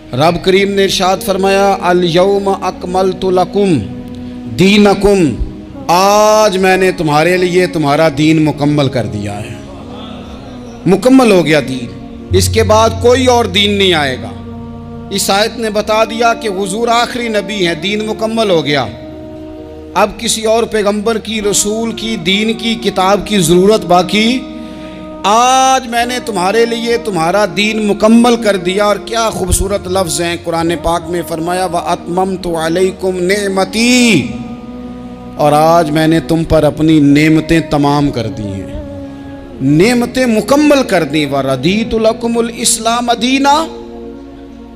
रब करीम ने इरशाद फरमाया अल-यौम अकमलतु लकुम दीनकुम, आज मैंने तुम्हारे लिए तुम्हारा दीन मुकम्मल कर दिया है। मुकम्मल हो गया दीन, इसके बाद कोई और दीन नहीं आएगा। इस आयत ने बता दिया कि हुजूर आखिरी नबी हैं, दीन मुकम्मल हो गया। अब किसी और पैगंबर की, रसूल की, दीन की, किताब की ज़रूरत बाकी। आज मैंने तुम्हारे लिए तुम्हारा दीन मुकम्मल कर दिया। और क्या खूबसूरत लफ्ज़ हैं कुरान पाक में, फरमाया व अतममतु अलैकुम नेमती, और आज मैंने तुम पर अपनी नेमतें तमाम कर दी हैं, नेमतें मुकम्मल कर दी। व रदीतु लकुमुल इस्लाम दीना,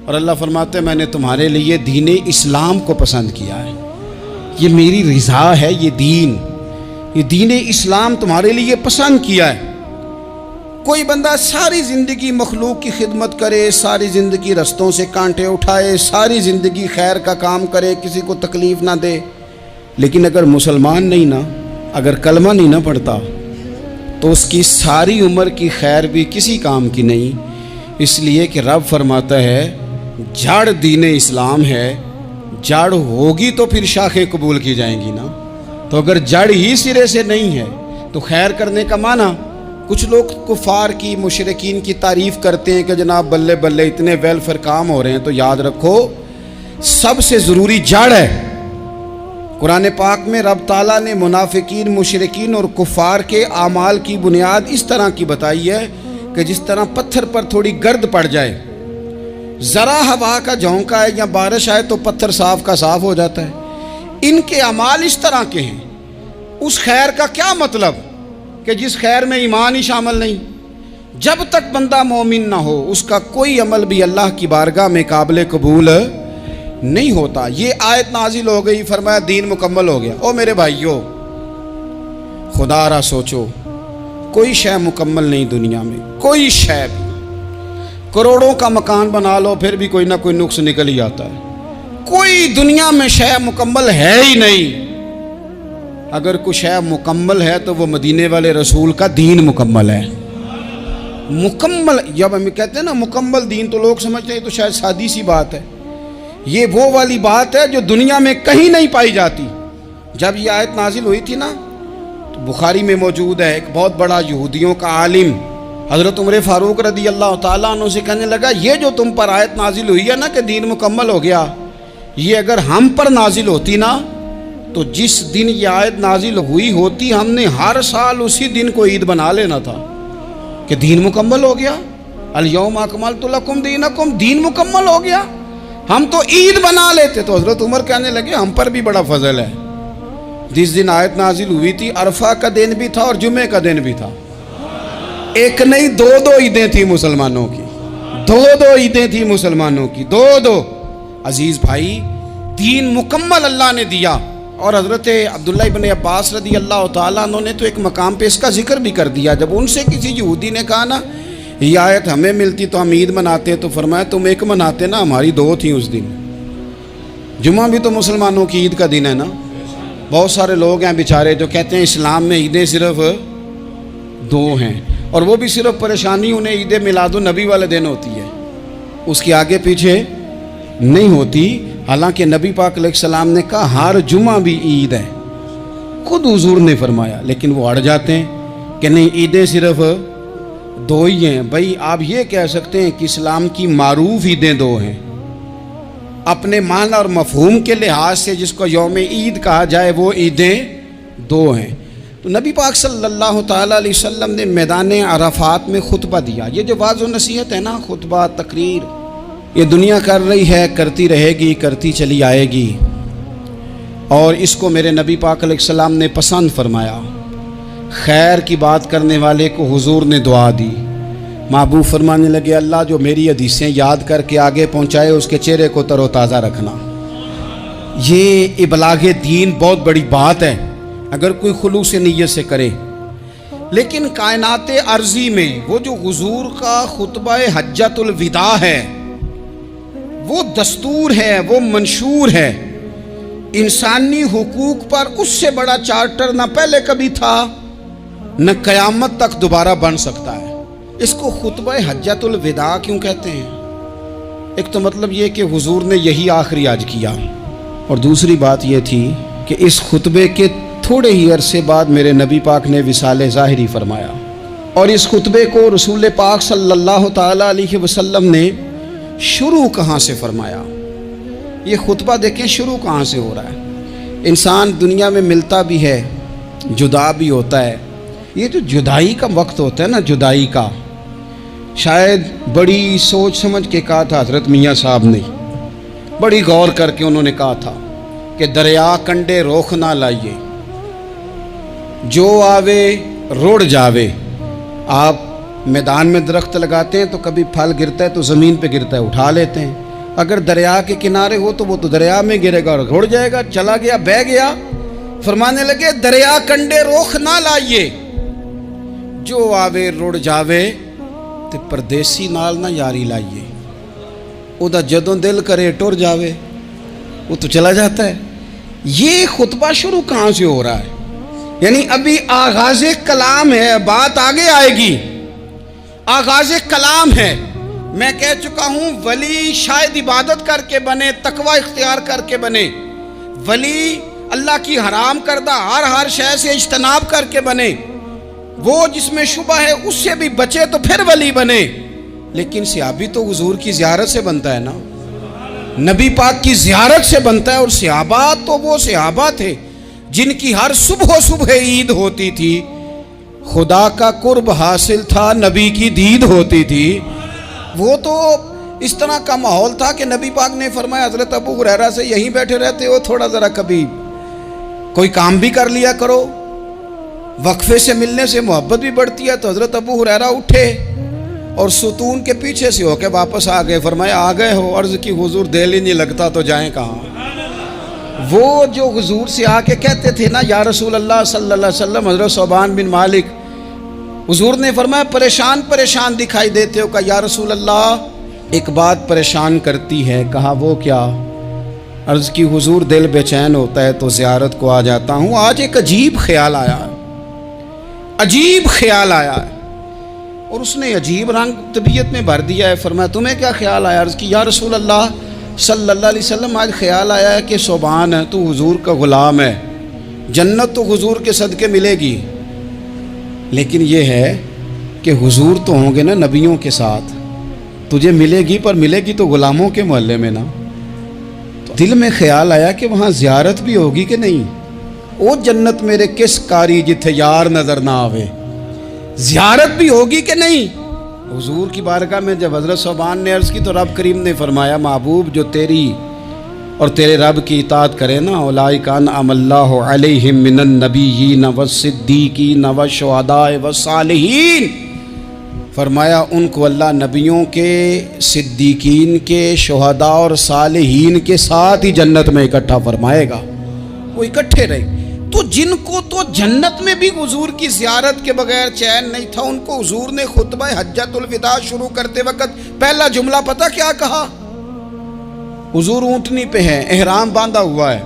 और अल्लाह फरमाते हैं मैंने तुम्हारे लिए दीन इस्लाम को पसंद किया है, ये मेरी रज़ा है, ये दीन इस्लाम तुम्हारे लिए पसंद किया है। कोई बंदा सारी ज़िंदगी मखलूक की खिदमत करे, सारी ज़िंदगी रस्तों से कांटे उठाए, सारी ज़िंदगी खैर का काम करे, किसी को तकलीफ़ ना दे, लेकिन अगर मुसलमान नहीं ना, अगर कलमा नहीं ना पढ़ता, तो उसकी सारी उम्र की खैर भी किसी काम की नहीं। इसलिए कि रब फरमाता है जड़ दीन इस्लाम है, जड़ होगी तो फिर शाखें कबूल की जाएंगी ना। तो अगर जड़ ही सिरे से नहीं है तो खैर करने का माना। कुछ लोग कुफार की, मुशरिकीन की तारीफ़ करते हैं कि जनाब बल्ले बल्ले इतने वेलफेयर काम हो रहे हैं, तो याद रखो सबसे ज़रूरी जड़ है। कुरान पाक में रब ताला ने मुनाफिकीन, मुशरिकीन और कुफार के आमाल की बुनियाद इस तरह की बताई है कि जिस तरह पत्थर पर थोड़ी गर्द पड़ जाए, ज़रा हवा का झोंका है या बारिश आए तो पत्थर साफ का साफ हो जाता है। इनके अमाल इस तरह के हैं। उस खैर का क्या मतलब कि जिस खैर में ईमान ही शामिल नहीं। जब तक बंदा मोमिन ना हो उसका कोई अमल भी अल्लाह की बारगाह में काबिल कबूल नहीं होता। ये आयत नाजिल हो गई, फरमाया दीन मुकम्मल हो गया। ओ मेरे भाइयों, खुदारा सोचो, कोई शय मुकम्मल नहीं दुनिया में, कोई शय भी। करोड़ों का मकान बना लो फिर भी कोई ना कोई नुक्स निकल ही आता है। कोई दुनिया में शय मुकम्मल है ही नहीं। अगर कुछ शय मुकम्मल है तो वो मदीने वाले रसूल का दीन मुकम्मल है। मुकम्मल, जब हम कहते हैं ना मुकम्मल दीन, तो लोग समझते हैं तो शायद सादी सी बात है। ये वो वाली बात है जो दुनिया में कहीं नहीं पाई जाती। जब ये आयत नाजिल हुई थी ना, तो बुखारी में मौजूद है, एक बहुत बड़ा यहूदियों का आलिम हज़रत उमर फ़ारूक रदी अल्लाह ताला अन्हु से कहने लगा, ये जो तुम पर आयत नाजिल हुई है ना कि दीन मुकम्मल हो गया, ये अगर हम पर नाजिल होती ना, तो जिस दिन ये आयत नाजिल हुई होती हमने हर साल उसी दिन को ईद बना लेना था कि दीन मुकम्मल हो गया। अल-यौम अकमलतु लकुम दीनकुम, दीन मुकम्मल हो गया। हम तो ईद बना लेते। तो हज़रत उमर कहने लगे हम पर भी बड़ा फजल है। जिस दिन आयत नाजिल हुई थी अरफा का दिन भी था और जुमे का दिन भी था। एक नहीं दो ईदें थी मुसलमानों की, दो ईदें थी मुसलमानों की, दो। अजीज़ भाई, दीन मुकम्मल अल्लाह ने दिया। और हज़रत अब्दुल्लाह इब्न अब्बास रदी अल्लाह ताला अन्हु ने तो एक मकाम पे इसका जिक्र भी कर दिया। जब उनसे किसी यहूदी ने कहा ना ये आयत हमें मिलती तो हम ईद मनाते, तो फरमाया तुम एक मनाते ना, हमारी दो थी उस दिन। जुमा भी तो मुसलमानों की ईद का दिन है ना। बहुत सारे लोग हैं बेचारे जो कहते हैं इस्लाम में ईदें सिर्फ दो हैं, और वो भी सिर्फ परेशानी उन्हें ईद मिलादुन नबी वाले दिन होती है, उसके आगे पीछे नहीं होती। हालांकि नबी पाक अलैहिस्सलाम ने कहा हर जुमा भी ईद है, खुद हुजूर ने फरमाया, लेकिन वो अड़ जाते हैं कि नहीं ईदें सिर्फ दो ही हैं। भाई आप ये कह सकते हैं कि इस्लाम की मारूफ ईदें दो हैं, अपने मान और मफहूम के लिहाज से जिसको यौम ईद कहा जाए वो ईदें दो हैं। तो नबी पाक सल्लल्लाहु ताला अलैहि वसल्लम ने मैदान अरफात में खुतबा दिया। ये जो वाज़ और नसीहत है ना, खुतबा तकरीर, ये दुनिया कर रही है, करती रहेगी, करती चली आएगी। और इसको मेरे नबी पाक अलैहिस्सलाम ने पसंद फरमाया। खैर की बात करने वाले को हुजूर ने दुआ दी। महबूब फरमाने लगे अल्लाह जो मेरी हदीसें याद करके आगे पहुँचाए उसके चेहरे को तरोताज़ा रखना। ये इबलागे दीन बहुत बड़ी बात है अगर कोई खुलूस नीयत से करे। लेकिन कायनात अर्जी में वो जो हुजूर का खुतबा हज्जतुल विदा है, वो दस्तूर है, वो मंशूर है। इंसानी हुकूक पर उससे बड़ा चार्टर न पहले कभी था न क़यामत तक दोबारा बन सकता है। इसको खुतबा हज्जतुल विदा क्यों कहते हैं? ایک تو مطلب یہ کہ حضور نے یہی آخری آج کیا، اور دوسری بات یہ تھی کہ اس خطبے کے تھوڑے ہی عرصے بعد میرے نبی پاک نے وصال ظاہری فرمایا، اور اس خطبے کو رسول پاک صلی اللہ تعالیٰ علیہ وسلم نے شروع کہاں سے فرمایا؟ یہ خطبہ دیکھیں شروع کہاں سے ہو رہا ہے۔ انسان دنیا میں ملتا بھی ہے، جدا بھی ہوتا ہے، یہ جو جدائی کا وقت ہوتا ہے نا، جدائی کا، شاید بڑی سوچ سمجھ کے کہا تھا حضرت میاں صاحب نے، بڑی غور کر کے انہوں نے کہا تھا کہ دریا کنڈے روخ نہ لائیے، جو آوے روڑ جاوے۔ آپ میدان میں درخت لگاتے ہیں تو کبھی پھل گرتا ہے تو زمین پہ گرتا ہے، اٹھا لیتے ہیں، اگر دریا کے کنارے ہو تو وہ تو دریا میں گرے گا اور روڑ جائے گا، چلا گیا، بہہ گیا۔ فرمانے لگے دریا کنڈے روخ نہ لائیے، جو آوے روڑ جاوے، تے پردیسی نال نہ یاری لائیے، او دا جدوں دل کرے ٹر جاوے، وہ تو چلا جاتا ہے۔ یہ خطبہ شروع کہاں سے ہو رہا ہے؟ یعنی ابھی آغاز کلام ہے، بات آگے آئے گی، آغاز کلام ہے۔ میں کہہ چکا ہوں ولی شاید عبادت کر کے بنے، تقوی اختیار کر کے بنے، ولی اللہ کی حرام کردہ ہر شے سے اجتناب کر کے بنے، وہ جس میں شبہ ہے اس سے بھی بچے تو پھر ولی بنے۔ لیکن صحابی تو حضور کی زیارت سے بنتا ہے نا، نبی پاک کی زیارت سے بنتا ہے، اور صحابہ تو وہ صحابہ تھے جن کی ہر صبح عید ہوتی تھی، خدا کا قرب حاصل تھا، نبی کی دید ہوتی تھی۔ وہ تو اس طرح کا ماحول تھا کہ نبی پاک نے فرمایا حضرت ابو ہریرہ سے یہیں بیٹھے رہتے ہو، تھوڑا ذرا کبھی کوئی کام بھی کر لیا کرو، وقفے سے ملنے سے محبت بھی بڑھتی ہے۔ تو حضرت ابو ہریرہ اٹھے اور ستون کے پیچھے سے ہو کے واپس آ گئے، فرمایا آ گئے ہو؟ عرض کی حضور دل ہی نہیں لگتا تو جائیں کہاں؟ وہ جو حضور سے آ کے کہتے تھے نا یا رسول اللہ صلی اللہ علیہ وسلم، حضرت صوبان بن مالک، حضور نے فرمایا پریشان دکھائی دیتے ہو؟ کہا یا رسول اللہ ایک بات پریشان کرتی ہے۔ کہا وہ کیا؟ عرض کی حضور دل بے چین ہوتا ہے تو زیارت کو آ جاتا ہوں، آج ایک عجیب خیال آیا ہے، عجیب خیال آیا ہے، اور اس نے عجیب رنگ طبیعت میں بھر دیا ہے۔ فرمایا تمہیں کیا خیال آیا؟ عرض کی یا رسول اللہ صلی اللہ علیہ وسلم آج خیال آیا ہے کہ صوبان ہے تو حضور کا غلام ہے، جنت تو حضور کے صدقے ملے گی، لیکن یہ ہے کہ حضور تو ہوں گے نا نبیوں کے ساتھ، تجھے ملے گی پر ملے گی تو غلاموں کے محلے میں نا۔ تو دل میں خیال آیا کہ وہاں زیارت بھی ہوگی کہ نہیں؟ او جنت میرے کس کاری جتھے یار نظر نہ آوے، زیارت بھی ہوگی کہ نہیں؟ حضور کی بارگاہ میں جب حضرت صوبان نے عرض کی تو رب کریم نے فرمایا محبوب جو تیری اور تیرے رب کی اطاعت کرے نا، اولئک انعم اللہ علیہم من النبیین والصدیقین والشہداء والصالحین، فرمایا ان کو اللہ نبیوں کے، صدیقین کے، شہداء اور صالحین کے ساتھ ہی جنت میں اکٹھا فرمائے گا، وہ اکٹھے رہے۔ تو جن کو تو جنت میں بھی حضور کی زیارت کے بغیر چین نہیں تھا، ان کو حضور نے خطبہ حجۃ الوداع شروع کرتے وقت پہلا جملہ پتہ کیا کہا؟ حضور اونٹنی پہ ہیں، احرام باندھا ہوا ہے،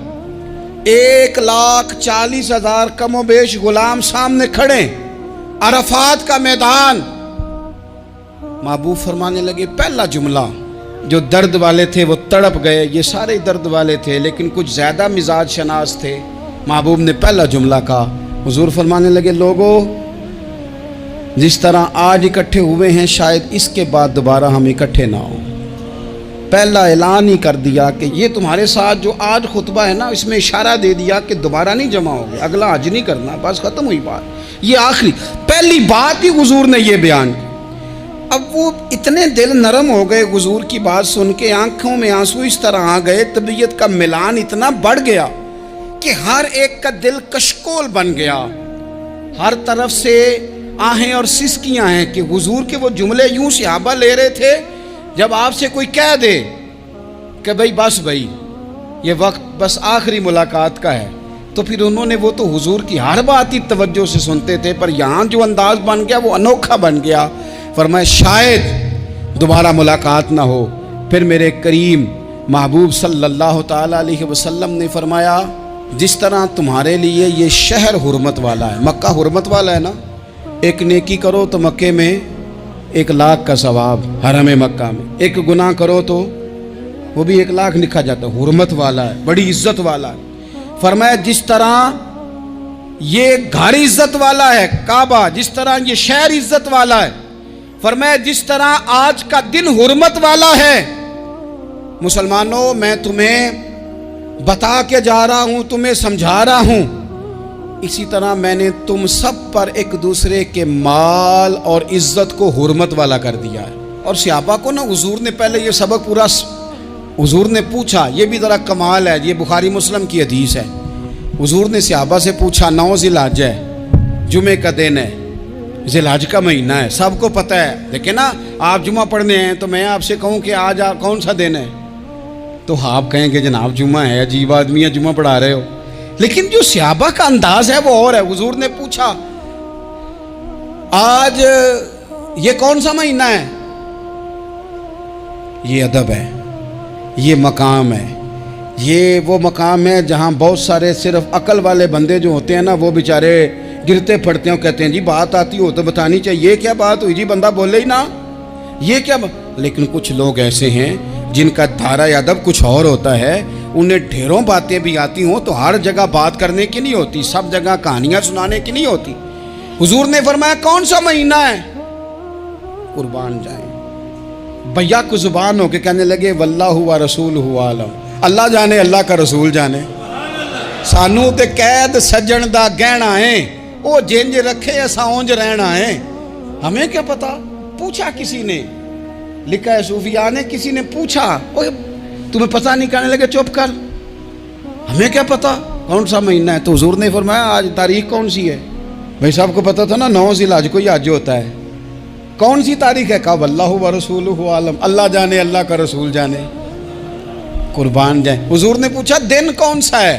1,40,000 کم و بیش غلام سامنے کھڑے، عرفات کا میدان۔ محبوب فرمانے لگے پہلا جملہ، جو درد والے تھے وہ تڑپ گئے، یہ سارے درد والے تھے لیکن کچھ زیادہ مزاج شناس تھے۔ محبوب نے پہلا جملہ کہا، حضور فرمانے لگے لوگو جس طرح آج اکٹھے ہوئے ہیں شاید اس کے بعد دوبارہ ہم اکٹھے نہ ہوں۔ پہلا اعلان ہی کر دیا کہ یہ تمہارے ساتھ جو آج خطبہ ہے نا، اس میں اشارہ دے دیا کہ دوبارہ نہیں جمع ہوگے، اگلا حج نہیں کرنا، بس ختم ہوئی بات، یہ آخری پہلی بات ہی حضور نے یہ بیان کی۔ اب وہ اتنے دل نرم ہو گئے حضور کی بات سن کے، آنکھوں میں آنسو اس طرح آ گئے، طبیعت کا ملان اتنا بڑھ گیا کہ ہر ایک کا دل کشکول بن گیا، ہر طرف سے آہیں اور سسکیاں ہیں کہ حضور کے وہ جملے یوں صحابہ لے رہے تھے جب آپ سے کوئی کہہ دے کہ بھائی یہ وقت بس آخری ملاقات کا ہے، تو پھر انہوں نے وہ تو حضور کی ہر بات ہی توجہ سے سنتے تھے، پر یہاں جو انداز بن گیا وہ انوکھا بن گیا۔ فرمایا شاید دوبارہ ملاقات نہ ہو۔ پھر میرے کریم محبوب صلی اللہ تعالیٰ علیہ وسلم نے فرمایا جس طرح تمہارے لیے یہ شہر حرمت والا ہے، مکہ حرمت والا ہے نا، ایک نیکی کرو تو مکے میں 1,00,000 کا ثواب، حرم مکہ میں ایک گناہ کرو تو وہ بھی 1 लाख लिखा जाता है, हुर्मत वाला है, बड़ी इज्जत वाला है। फरमाया जिस तरह ये घर इज्जत वाला है काबा, जिस तरह ये शहर इज्जत वाला है, फरमाया जिस तरह आज का दिन हुर्मत वाला है। मुसलमानों, मैं तुम्हें बता के जा रहा हूं, तुम्हें समझा रहा हूं, इसी तरह मैंने तुम सब पर एक दूसरे के माल और इज्जत को हुर्मत वाला कर दिया है। और सहाबा को ना हुजूर ने पहले ये सबक पूरा हुजूर ने पूछा, ये भी ज़रा कमाल है, ये बुखारी मुस्लिम की हदीस है। हुजूर ने सहाबा से पूछा, 9 ज़िलहज है, जुमे का दिन है, ज़िलहज का महीना है, सबको पता है, लेकिन ना आप जुमा पढ़ने हैं तो मैं आपसे कहूँ कि आज आप कौन सा दिन है, तो आप कहेंगे जनाब जुमा है, अजीब आदमी है, जुमा पढ़ा रहे हो। लेकिन जो सहाबा का अंदाज है वो और है। हुजूर ने पूछा, आज ये कौन सा महीना है? ये अदब है, ये मकाम है, ये वो मकाम है जहाँ बहुत सारे सिर्फ अकल वाले बंदे जो होते हैं ना, वो बेचारे गिरते पड़ते हैं, कहते हैं जी बात आती हो तो बतानी चाहिए, ये क्या बात हुई जी, बंदा बोले ही ना, ये क्या लेकिन कुछ लोग ऐसे हैं जिनका धारा अदब कुछ और होता है, उन्हें ढेरों बातें भी आती हों तो हर जगह बात करने की नहीं होती, सब जगह कहानियां सुनाने की नहीं होती। हुजूर ने फरमाया कौन सा महीना है? कुर्बान जाए भैया को जुबान हो के कहने लगे वल्लाहु व रसूलहु आलम, अल्लाह जाने अल्लाह का रसूल जाने। सानू ते कैद सज्जन दा गहना है, वो जिंज रखे असा उंज रहना है, हमें क्या पता। पूछा किसी ने, लिखा है सूफिया ने, किसी ने पूछा तुम्हें पता नहीं, कहने लगे चुप कर, हमें क्या पता कौन सा महीना है। तो हुजूर ने फरमाया आज तारीख कौन सी है? भाई साहब को पता था ना 9 ज़िलहज को ही आज होता है, कौन सी तारीख है? कहा वल्लाहु व रसूलहु आलम, अल्लाह जाने अल्लाह का रसूल जाने। कुर्बान जाए। हुजूर ने पूछा दिन कौन सा है?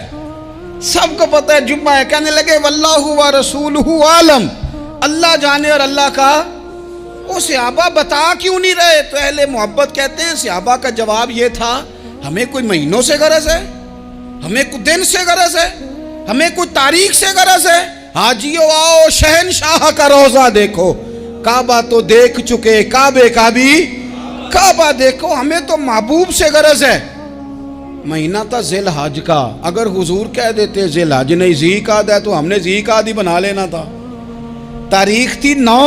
सबको पता है जुम्मा है, कहने लगे वल्लाहु व रसूलहु आलम, अल्लाह जाने और अल्लाह का। वो सहाबा बता क्यों नहीं रहे? तो अहले मोहब्बत कहते हैं सहाबा का जवाब ये था, हमें कोई महीनों से गरज है, हमें कोई दिन से गरज है, हमें कोई तारीख से गरज है। हाजियो आओ शहनशाह का रोजा देखो, काबा तो देख चुके, काबे का भी काबा देखो, हमें तो महबूब से गरज है। महीना था ज़िलहज का, अगर हुजूर कह देते ज़िलहज नहीं ज़ीक़ाद है तो हमने ज़ीक़ाद ही बना लेना था। तारीख थी 9,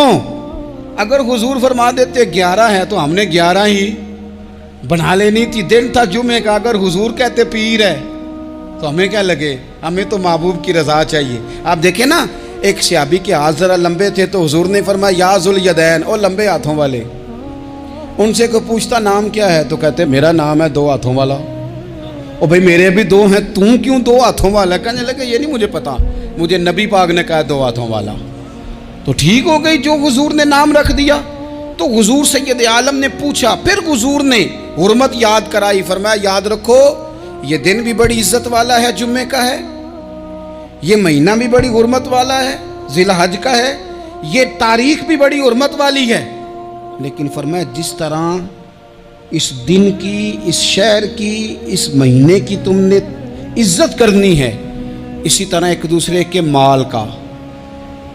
अगर हुजूर फरमा देते 11 है तो हमने 11 ही बना लेनी थी। दिन था जुमे का, अगर हुजूर कहते पीर है तो हमें क्या लगे, हमें तो महबूब की रज़ा चाहिए। आप देखें ना, एक सहाबी के हाथ ज़रा लंबे थे तो हुजूर ने फरमाया या ज़ुल यदैन, और लंबे हाथों वाले। उनसे कोई पूछता नाम क्या है तो कहते मेरा नाम है 2 हाथों वाला। ओ भाई मेरे भी 2 हैं, तू क्यों 2 हाथों वाला? कहने लगे ये नहीं मुझे पता, मुझे नबी पाक ने कहा 2 हाथों वाला। तो ठीक हो गई, जो हुजूर ने नाम रख दिया। तो हुजूर सैयद आलम ने पूछा, फिर हुजूर ने हुर्मत याद कराई, फरमाया याद रखो ये दिन भी बड़ी इज्जत वाला है, जुम्मे का है, ये महीना भी बड़ी हुर्मत वाला है, ज़िलहज का है, ये तारीख भी बड़ी हुर्मत वाली है। लेकिन फरमाया जिस तरह इस दिन की, इस शहर की, इस महीने की तुमने इज्जत करनी है, इसी तरह एक दूसरे के माल का,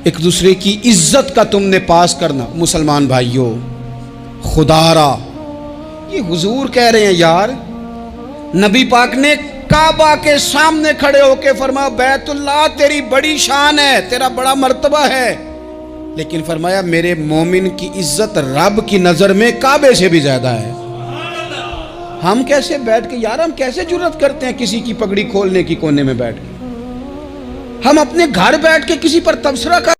एक दूसरे की इज्जत का तुमने पास करना। मुसलमान भाइयों, खुदारा ये हुजूर कह रहे हैं यार, नबी पाक ने काबा के सामने खड़े होके फरमाया बैतुल्लाह तेरी बड़ी शान है, तेरा बड़ा मर्तबा है, लेकिन फरमाया मेरे मोमिन की इज्जत रब की नजर में काबे से भी ज्यादा है। हम कैसे बैठ के यार, हम कैसे जुर्रत करते हैं किसी की पगड़ी खोलने की कोने में बैठ के? हम अपने घर बैठ के किसी पर तबसरा कर